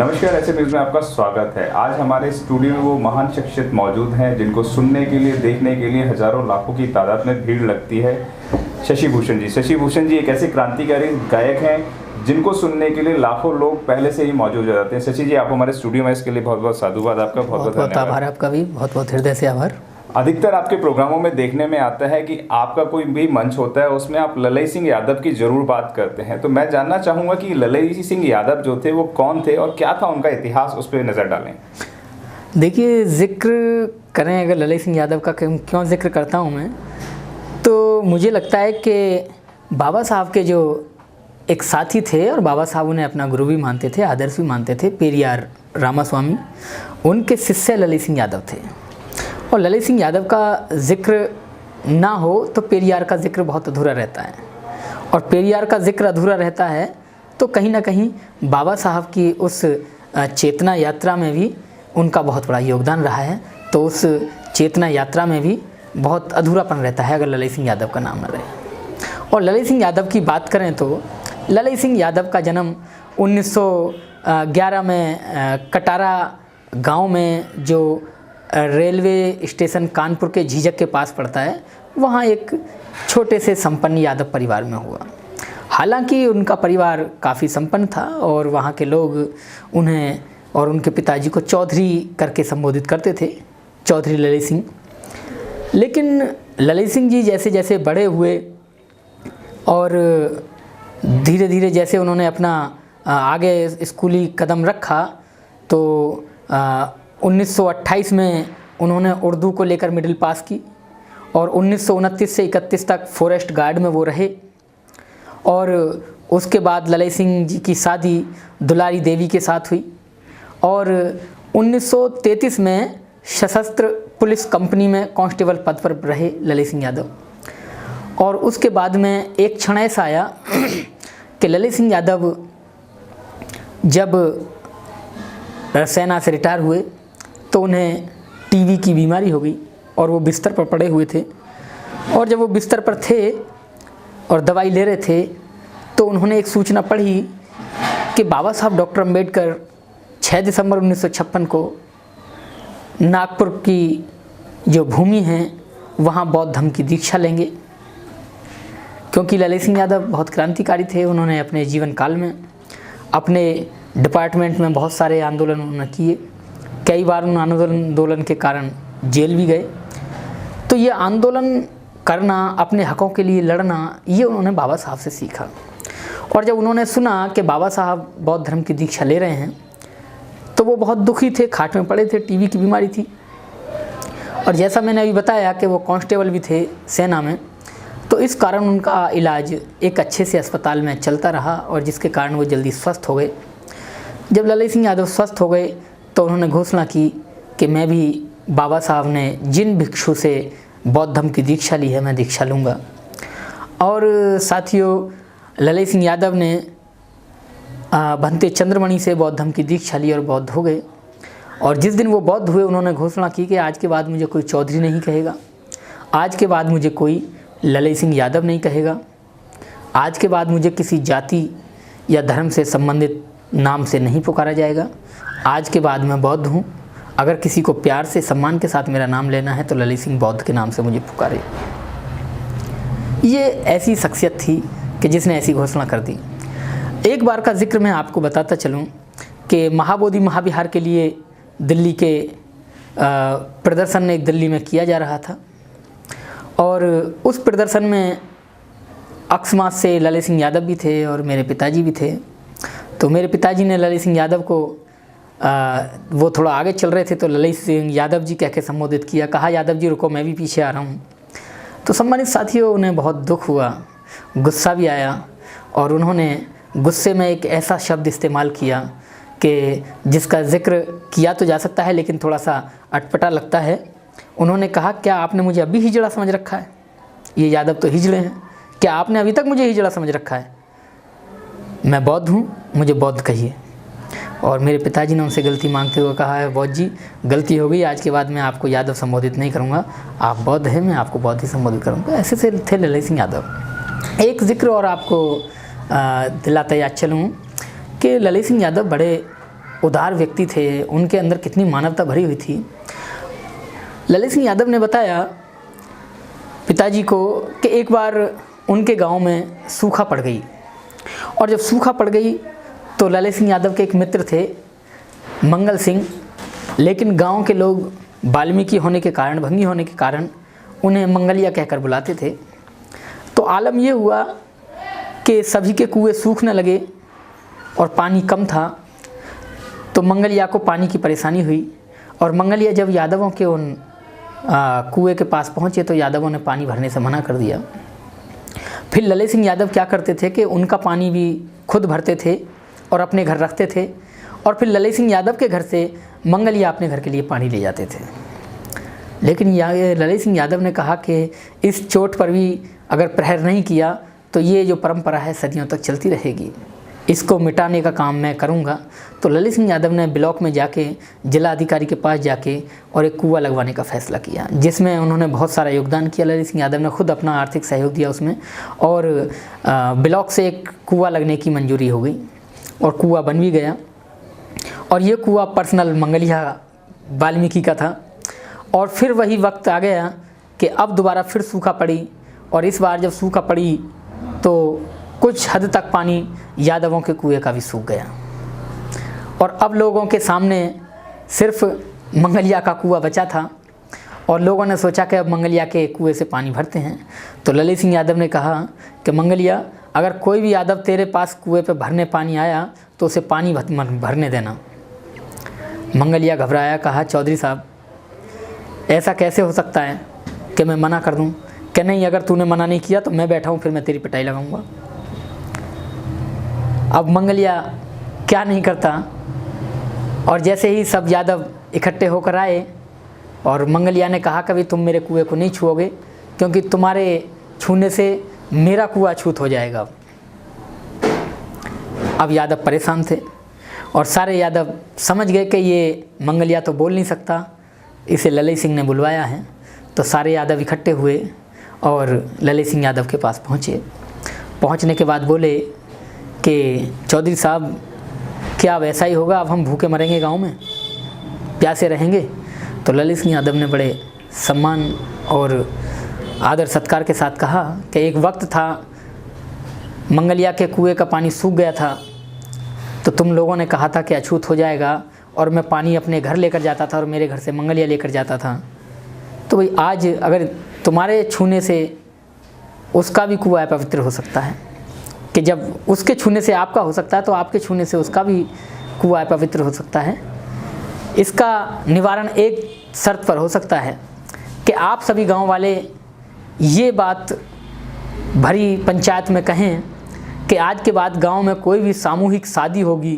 नमस्कार, ऐसे न्यूज़ में आपका स्वागत है। आज हमारे स्टूडियो में वो महान शख्सियत मौजूद हैं जिनको सुनने के लिए, देखने के लिए हजारों लाखों की तादाद में भीड़ लगती है। शशि भूषण जी। शशि भूषण जी एक ऐसे क्रांतिकारी गायक हैं जिनको सुनने के लिए लाखों लोग पहले से ही मौजूद हो जाते हैं। शशि जी, आप हमारे स्टूडियो में, इसके लिए बहुत बहुत साधुवाद आपका, बहुत बहुत आभार आपका भी, बहुत बहुत हृदय से आभार। अधिकतर आपके प्रोग्रामों में देखने में आता है कि आपका कोई भी मंच होता है उसमें आप ललई सिंह यादव की जरूर बात करते हैं। तो मैं जानना चाहूँगा कि ललई सिंह यादव जो थे वो कौन थे और क्या था उनका इतिहास, उस पर नज़र डालें। देखिए, जिक्र करें अगर ललई सिंह यादव का, क्यों जिक्र करता हूँ मैं, तो मुझे लगता है कि बाबा साहब के जो एक साथी थे और बाबा साहब उन्हें अपना गुरु भी मानते थे, आदर्श भी मानते थे, पेरियार रामास्वामी, उनके शिष्य ललई सिंह यादव थे। और ललई सिंह यादव का जिक्र ना हो तो पेरियार का जिक्र बहुत अधूरा रहता है, और पेरियार का जिक्र अधूरा रहता है तो कहीं ना कहीं बाबा साहब की उस चेतना यात्रा में भी उनका बहुत बड़ा योगदान रहा है। तो उस चेतना यात्रा में भी बहुत अधूरापन रहता है अगर ललई सिंह यादव का नाम न रहे। और ललई सिंह यादव की बात करें तो ललई सिंह यादव का जन्म 1911 में कटारा गांव में, जो रेलवे स्टेशन कानपुर के झीझक के पास पड़ता है, वहाँ एक छोटे से संपन्न यादव परिवार में हुआ। हालांकि उनका परिवार काफ़ी संपन्न था और वहाँ के लोग उन्हें और उनके पिताजी को चौधरी करके संबोधित करते थे, चौधरी ललई सिंह। लेकिन ललई सिंह जी जैसे जैसे बड़े हुए और धीरे धीरे जैसे उन्होंने अपना आगे स्कूली कदम रखा, तो 1928 में उन्होंने उर्दू को लेकर मिडिल पास की और 1929 से 31 तक फॉरेस्ट गार्ड में वो रहे। और उसके बाद ललई सिंह जी की शादी दुलारी देवी के साथ हुई और 1933 में सशस्त्र पुलिस कंपनी में कांस्टेबल पद पर रहे ललई सिंह यादव। और उसके बाद में एक क्षण ऐसा आया कि ललई सिंह यादव जब सेना से रिटायर हुए तो उन्हें टीबी की बीमारी हो गई और वो बिस्तर पर पड़े हुए थे। और जब वो बिस्तर पर थे और दवाई ले रहे थे तो उन्होंने एक सूचना पढ़ी कि बाबा साहब डॉक्टर अम्बेडकर 6 दिसंबर 1956 को नागपुर की जो भूमि है वहाँ बौद्ध धर्म की दीक्षा लेंगे। क्योंकि ललई सिंह यादव बहुत क्रांतिकारी थे, उन्होंने अपने जीवन काल में अपने डिपार्टमेंट में बहुत सारे आंदोलन उन्होंने किए, कई बार उन आंदोलन के कारण जेल भी गए। तो ये आंदोलन करना, अपने हकों के लिए लड़ना, ये उन्होंने बाबा साहब से सीखा। और जब उन्होंने सुना कि बाबा साहब बौद्ध धर्म की दीक्षा ले रहे हैं तो वो बहुत दुखी थे, खाट में पड़े थे, टीबी की बीमारी थी। और जैसा मैंने अभी बताया कि वो कांस्टेबल भी थे सेना में, तो इस कारण उनका इलाज एक अच्छे से अस्पताल में चलता रहा और जिसके कारण वो जल्दी स्वस्थ हो गए। जब ललई सिंह यादव स्वस्थ हो गए तो उन्होंने घोषणा की कि मैं भी बाबा साहब ने जिन भिक्षु से बौद्ध धर्म की दीक्षा ली है मैं दीक्षा लूँगा। और साथियों, ललई सिंह यादव ने भंते चंद्रमणि से बौद्ध धर्म की दीक्षा ली और बौद्ध हो गए। और जिस दिन वो बौद्ध हुए उन्होंने घोषणा की कि आज के बाद मुझे कोई चौधरी नहीं कहेगा, आज के बाद मुझे कोई ललई सिंह यादव नहीं कहेगा, आज के बाद मुझे किसी जाति या धर्म से संबंधित नाम से नहीं पुकारा जाएगा, आज के बाद मैं बौद्ध हूँ। अगर किसी को प्यार से, सम्मान के साथ मेरा नाम लेना है तो ललई सिंह बौद्ध के नाम से मुझे पुकारे। ये ऐसी शख्सियत थी कि जिसने ऐसी घोषणा कर दी। एक बार का जिक्र मैं आपको बताता चलूँ कि महाबोधि महाविहार के लिए दिल्ली के प्रदर्शन एक दिल्ली में किया जा रहा था और उस प्रदर्शन में अकस्मात से ललई सिंह यादव भी थे और मेरे पिताजी भी थे। तो मेरे पिताजी ने ललई सिंह यादव को वो थोड़ा आगे चल रहे थे तो ललई सिंह यादव जी कह के संबोधित किया, कहा यादव जी रुको, मैं भी पीछे आ रहा हूँ। तो सम्मानित साथियों, उन्हें बहुत दुख हुआ, गुस्सा भी आया और उन्होंने गुस्से में एक ऐसा शब्द इस्तेमाल किया कि जिसका जिक्र किया तो जा सकता है लेकिन थोड़ा सा अटपटा लगता है। उन्होंने कहा, क्या आपने मुझे अभी हिजड़ा समझ रखा है? ये यादव तो हिजड़े हैं, क्या आपने अभी तक मुझे हिजड़ा समझ रखा है? मैं बौद्ध हूँ, मुझे बौद्ध कहिए। और मेरे पिताजी ने उनसे गलती मांगते हुए कहा है, बौद्ध जी गलती हो गई, आज के बाद मैं आपको यादव संबोधित नहीं करूँगा, आप बौद्ध हैं, मैं आपको बौद्ध ही संबोधित करूँगा। ऐसे से थे ललई सिंह यादव। एक जिक्र और आपको दिलाता याद चलूँ कि ललई सिंह यादव बड़े उदार व्यक्ति थे, उनके अंदर कितनी मानवता भरी हुई थी। ललित सिंह यादव ने बताया पिताजी को कि एक बार उनके गांव में सूखा पड़ गई, और जब सूखा पड़ गई तो ललित सिंह यादव के एक मित्र थे मंगल सिंह, लेकिन गांव के लोग वाल्मीकि होने के कारण, भंगी होने के कारण उन्हें मंगलिया कहकर बुलाते थे। तो आलम ये हुआ कि सभी के कुएं सूखने लगे और पानी कम था, तो मंगलिया को पानी की परेशानी हुई, और मंगलिया जब यादवों के उन कुएं के पास पहुँचे तो यादवों ने पानी भरने से मना कर दिया। फिर ललित सिंह यादव क्या करते थे कि उनका पानी भी खुद भरते थे और अपने घर रखते थे, और फिर ललित सिंह यादव के घर से मंगलिया अपने घर के लिए पानी ले जाते थे। लेकिन ललित सिंह यादव ने कहा कि इस चोट पर भी अगर प्रहार नहीं किया तो ये जो परंपरा है सदियों तक चलती रहेगी, इसको मिटाने का काम मैं करूंगा। तो ललित सिंह यादव ने ब्लॉक में जाके जिला अधिकारी के पास जाके और एक कुआं लगवाने का फैसला किया, जिसमें उन्होंने बहुत सारा योगदान किया। ललित सिंह यादव ने खुद अपना आर्थिक सहयोग दिया उसमें, और ब्लॉक से एक कुआं लगने की मंजूरी हो गई और कुआं बन भी गया। और ये कुआं पर्सनल मंगलिया वाल्मीकि का था। और फिर वही वक्त आ गया कि अब दोबारा फिर सूखा पड़ी, और इस बार जब सूखा पड़ी तो कुछ हद तक पानी यादवों के कुएं का भी सूख गया, और अब लोगों के सामने सिर्फ मंगलिया का कुआं बचा था, और लोगों ने सोचा कि अब मंगलिया के कुएं से पानी भरते हैं। तो ललित सिंह यादव ने कहा कि मंगलिया, अगर कोई भी यादव तेरे पास कुएं पे भरने पानी आया तो उसे पानी भरने देना। मंगलिया घबराया, कहा चौधरी साहब ऐसा कैसे हो सकता है कि मैं मना कर दूं? कि नहीं, अगर तूने मना नहीं किया तो मैं बैठा हूं, फिर मैं तेरी पिटाई लगाऊंगा। अब मंगलिया क्या नहीं करता, और जैसे ही सब यादव इकट्ठे होकर आए और मंगलिया ने कहा कभी तुम मेरे कुएं को नहीं छुओगे, क्योंकि तुम्हारे छूने से मेरा कुआं अछूत हो जाएगा। अब यादव परेशान थे, और सारे यादव समझ गए कि ये मंगलिया तो बोल नहीं सकता, इसे ललित सिंह ने बुलवाया है। तो सारे यादव इकट्ठे हुए और ललित सिंह यादव के पास पहुँचे। पहुँचने के बाद बोले कि चौधरी साहब क्या अब ऐसा ही होगा, अब हम भूखे मरेंगे गांव में, प्यासे रहेंगे? तो ललित सिंह यादव ने बड़े सम्मान और आदर सत्कार के साथ कहा कि एक वक्त था मंगलिया के कुएं का पानी सूख गया था, तो तुम लोगों ने कहा था कि अछूत हो जाएगा, और मैं पानी अपने घर लेकर जाता था और मेरे घर से मंगलिया लेकर जाता था। तो भाई आज अगर तुम्हारे छूने से उसका भी कुआं पवित्र हो सकता है, कि जब उसके छूने से आपका हो सकता है तो आपके छूने से उसका भी कुआं पवित्र हो सकता है। इसका निवारण एक शर्त पर हो सकता है कि आप सभी गांव वाले ये बात भरी पंचायत में कहें कि आज के बाद गांव में कोई भी सामूहिक शादी होगी,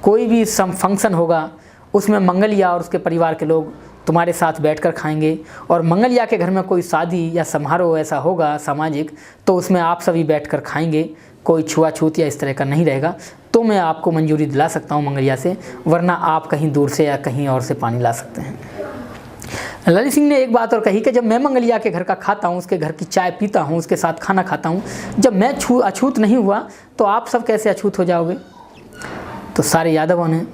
कोई भी फंक्शन होगा, उसमें मंगलिया और उसके परिवार के लोग तुम्हारे साथ बैठकर खाएंगे, और मंगलिया के घर में कोई शादी या समारोह ऐसा होगा सामाजिक, तो उसमें आप सभी बैठकर खाएंगे, कोई छुआछूत या इस तरह का नहीं रहेगा, तो मैं आपको मंजूरी दिला सकता हूँ मंगलिया से, वरना आप कहीं दूर से या कहीं और से पानी ला सकते हैं। ललित सिंह ने एक बात और कही कि जब मैं मंगलिया के घर का खाता हूँ, उसके घर की चाय पीता हूँ, उसके साथ खाना खाता हूँ, जब मैं अछूत नहीं हुआ तो आप सब कैसे अछूत हो जाओगे? तो सारे यादवों ने,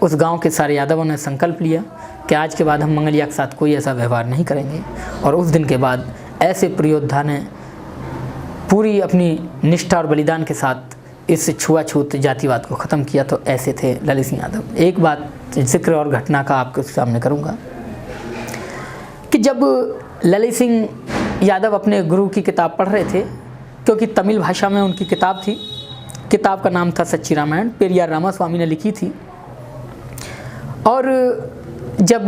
उस गांव के सारे यादवों ने संकल्प लिया कि आज के बाद हम मंगलिया के साथ कोई ऐसा व्यवहार नहीं करेंगे। और उस दिन के बाद ऐसे प्रयोद्धा ने पूरी अपनी निष्ठा और बलिदान के साथ इस छुआछूत जातिवाद को ख़त्म किया। तो ऐसे थे ललित सिंह यादव। एक बात जिक्र और घटना का आपके सामने करूँगा कि जब ललित सिंह यादव अपने गुरु की किताब पढ़ रहे थे, क्योंकि तमिल भाषा में उनकी किताब थी, किताब का नाम था सच्ची रामायण, पेरियार रामास्वामी ने लिखी थी। और जब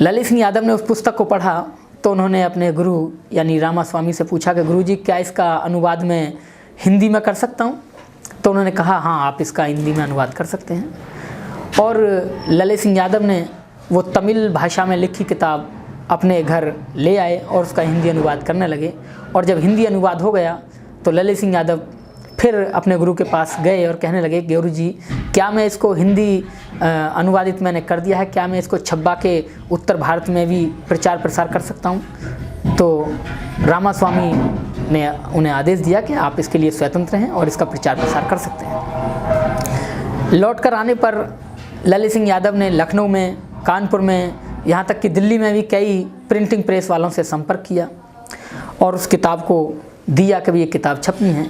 ललित सिंह यादव ने उस पुस्तक को पढ़ा तो उन्होंने अपने गुरु यानी रामास्वामी से पूछा कि गुरुजी क्या इसका अनुवाद मैं हिंदी में कर सकता हूँ? तो उन्होंने कहा हाँ, आप इसका हिंदी में अनुवाद कर सकते हैं। और ललित सिंह यादव ने वो तमिल भाषा में लिखी किताब अपने घर ले आए और उसका हिंदी अनुवाद करने लगे। और जब हिंदी अनुवाद हो गया तो ललित सिंह यादव फिर अपने गुरु के पास गए और कहने लगे, गुरु जी क्या मैं इसको हिंदी अनुवादित मैंने कर दिया है, क्या मैं इसको छब्बा के उत्तर भारत में भी प्रचार प्रसार कर सकता हूँ? तो रामास्वामी ने उन्हें आदेश दिया कि आप इसके लिए स्वतंत्र हैं और इसका प्रचार प्रसार कर सकते हैं। लौट कर आने पर ललित सिंह यादव ने लखनऊ में, कानपुर में, यहाँ तक कि दिल्ली में भी कई प्रिंटिंग प्रेस वालों से संपर्क किया और उस किताब को दिया कि भी ये किताब छपनी है।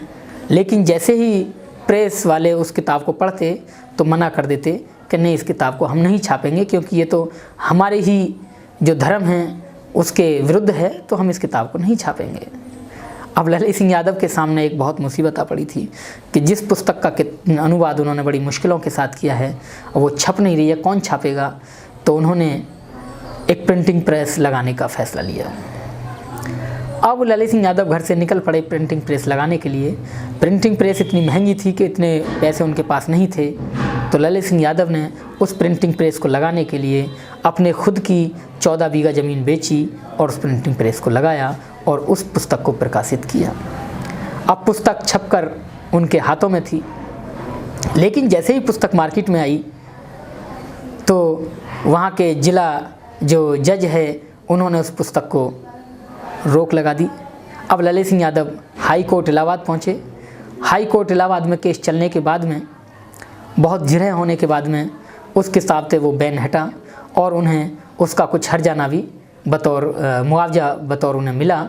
लेकिन जैसे ही प्रेस वाले उस किताब को पढ़ते तो मना कर देते कि नहीं, इस किताब को हम नहीं छापेंगे क्योंकि ये तो हमारे ही जो धर्म हैं उसके विरुद्ध है, तो हम इस किताब को नहीं छापेंगे। अब ललित सिंह यादव के सामने एक बहुत मुसीबत आ पड़ी थी कि जिस पुस्तक का अनुवाद उन्होंने बड़ी मुश्किलों के साथ किया है वो छप नहीं रही है, कौन छापेगा। तो उन्होंने एक प्रिंटिंग प्रेस लगाने का फैसला लिया। अब ललित सिंह यादव घर से निकल पड़े प्रिंटिंग प्रेस लगाने के लिए। प्रिंटिंग प्रेस इतनी महंगी थी कि इतने पैसे उनके पास नहीं थे। तो ललित सिंह यादव ने उस प्रिंटिंग प्रेस को लगाने के लिए अपने खुद की 14 बीघा ज़मीन बेची और उस प्रिंटिंग प्रेस को लगाया और उस पुस्तक को प्रकाशित किया। अब पुस्तक छपकर उनके हाथों में थी, लेकिन जैसे ही पुस्तक मार्केट में आई तो वहाँ के जिला जो जज है उन्होंने उस पुस्तक को रोक लगा दी। अब ललित सिंह यादव हाई कोर्ट इलाहाबाद पहुँचे। हाई कोर्ट इलाहाबाद में केस चलने के बाद में, बहुत जिरह होने के बाद में उस किताब से वो बैन हटा और उन्हें उसका कुछ हर्जाना भी बतौर मुआवजा बतौर उन्हें मिला।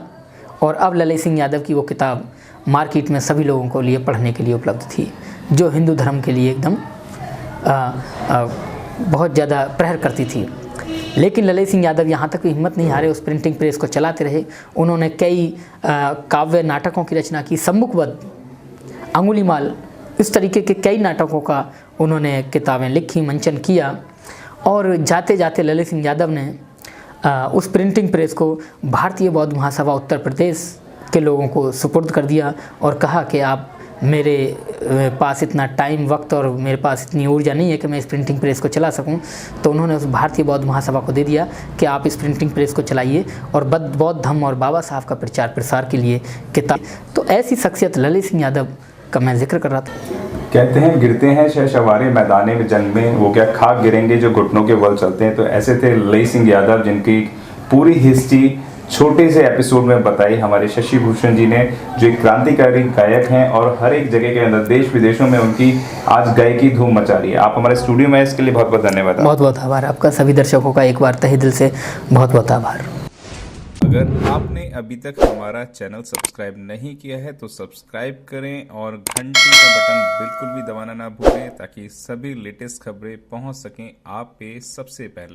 और अब ललित सिंह यादव की वो किताब मार्केट में सभी लोगों को लिए पढ़ने के लिए उपलब्ध थी, जो हिंदू धर्म के लिए एकदम बहुत ज़्यादा प्रहर करती थी। लेकिन ललित सिंह यादव यहाँ तक भी हिम्मत नहीं हारे, उस प्रिंटिंग प्रेस को चलाते रहे। उन्होंने कई काव्य नाटकों की रचना की, सम्मुखबद्ध, अंगुलीमाल, इस तरीके के कई नाटकों का उन्होंने किताबें लिखी, मंचन किया। और जाते जाते ललित सिंह यादव ने उस प्रिंटिंग प्रेस को भारतीय बौद्ध महासभा उत्तर प्रदेश के लोगों को सुपुर्द कर दिया और कहा कि आप, मेरे पास इतना टाइम, वक्त और मेरे पास इतनी ऊर्जा नहीं है कि मैं इस प्रिंटिंग प्रेस को चला सकूं। तो उन्होंने उस भारतीय बौद्ध महासभा को दे दिया कि आप इस प्रिंटिंग प्रेस को चलाइए और बौद्ध धम्म और बाबा साहब का प्रचार प्रसार के लिए किताब। तो ऐसी शख्सियत ललित सिंह यादव का मैं जिक्र कर रहा था। कहते हैं गिरते हैं शहसवारे मैदाने में जंग में, वो क्या खाक गिरेंगे जो घुटनों के बल चलते हैं। तो ऐसे थे ललित सिंह यादव, जिनकी पूरी हिस्ट्री छोटे से एपिसोड में बताई हमारे शशि भूषण जी ने, जो एक क्रांतिकारी गायक हैं और हर एक जगह के अंदर देश विदेशों में उनकी आज गायकी धूम मचा रही है। आप हमारे स्टूडियो में, इसके लिए बहुत बहुत धन्यवाद। बहुत बहुत आभार आपका, सभी दर्शकों का एक बार तहे दिल से बहुत बहुत आभार। अगर आपने अभी तक हमारा चैनल सब्सक्राइब नहीं किया है तो सब्सक्राइब करें और घंटी का बटन बिल्कुल भी दबाना ना भूलें, ताकि सभी लेटेस्ट खबरें पहुंच सकें आप पे सबसे पहले।